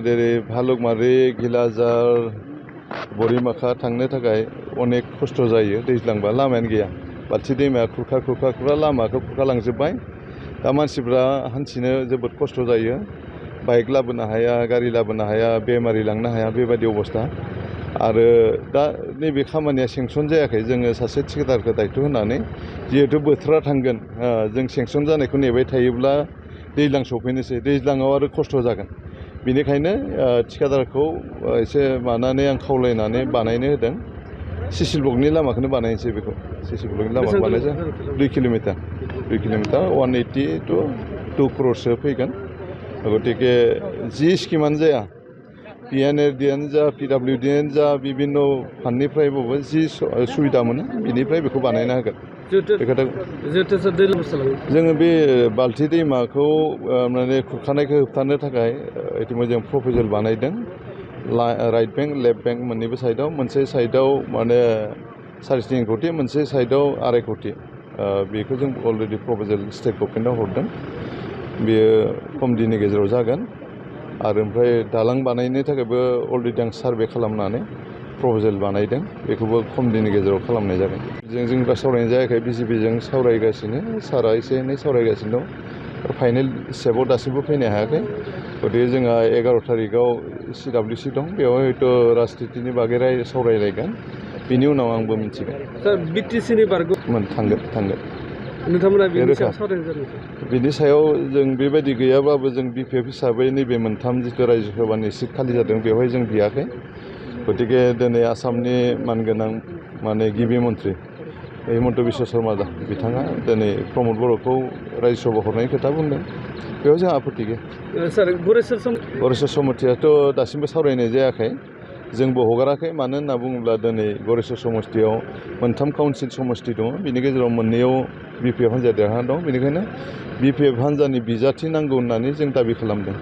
जेरै भालुकमारि गिलाजार बरिमाखा थांनो थाखाय अनेक खस्थ' जायो दैज्लांबा लामायानो गैया बाल्थि दैमाया खुरखा लामाखौ खुरखालांजोब्बाय दा मानसिफ्रा हान्थिनो जोबोद खस्थ' जायो बाइक लाबोनो हाया गारि लाबोनो हाया बेमारि लांनो हाया बेबायदि अबस्था आरो दा नैबे खामानिया सेंसन जायाखै जोङो सासे थिकादारखौ दायथ' होनानै जिहेथु बोथोरा थांगोन जों सेंसन जानायखौ नेबाय थायोब्ला दैज्लां सफैनोसै दैज्लाङाव आरो खस्थ' जागोन बेनिखायनो थिकादारखौ एसे मानानै आं खावलायनानै बानायनो होदों सिसिल ब्लकनि लामाखौनो बानायनोसै बेखौ सिसिल ब्लकनि लामाखौ बानायसै 2 किल'मिटार 180 टु 2 क्र'रसो फैगोन गतिके जि स्किमानो जाया PNRDआनो जा PWDआनो जा बिभिन्न फान्डनिफ्रायबो जि सुबिदा मोनो बिनिफ्राय बेखौ बानायना होगोन जोङो बे बाल्थि दैमाखौ माने खुरखानायखौ होबथानो थाखाय इतिमध्ये प्रप'जेल बानायदों राइट बेंक लेफ्ट बेंक मोननैबो साइडआव मोनसे साइडआव माने 3.5 कौटि मोनसे साइडआव 2.5 कौटि बेखौ जों अलरेडि प्रप'जेल स्टेट गभर्नमेन्टआव हरदों बेयो खम दिननि गेजेराव जागोन आरो ओमफ्राय दालां बानायनो थाखायबो अलरेडि आं सार्भे खालामनानै प्रप'जेल बानायदों बेखौबो खम दिननि गेजेराव खालामनाय जागोन जों दा सावरायनाय जायाखै बिजेपिजों सावरायगासिनो सारआ एसे एनै सावरायगासिनो दं फाइनेल स्टेपआव दासिमबो फैनो हायाखै गतिके जोंहा 11 तारिखआव CWC दं बेवहाय हयथ' राजनितिनि बागै सावरायलायगोन बिनि उनाव आंबो मिथिगोन BTCनि बारग' थांगोन नोंथांमोना बेनि सायाव सावरायनाय जादों बिनि सायाव जों बेबायदि गैयाबाबो जों BPF हिसाबै नैबे मोनथाम जिथु रायजो सभानि सिट खालि जादों बेवहाय जों बियाखै गतिके दिनै आसामनि मानगोनां माने गिबि मन्थ्रि हिमन्त बिश्व शर्मा बिथाङा दिनै प्रमद बर'खौ रायजो सभा हरनायनि खोथा बुंदों बेयाव जोंहा आपत्ति गैया सार गरेस्वर समष्टियाथ' दासिमबो सावरायनाय जायाखै जोंबो हगाराखै मानो होनना बुङोब्ला दिनै गरेस्वर समष्टियाव मोनथाम काउन्सिल समष्टि दङ बिनि गेजेराव मोननैयाव BPF हान्जाया देरहाना दं बेनिखायनो BPF हान्जानि बिजाथि नांगौ होननानै जों दाबि खालामदों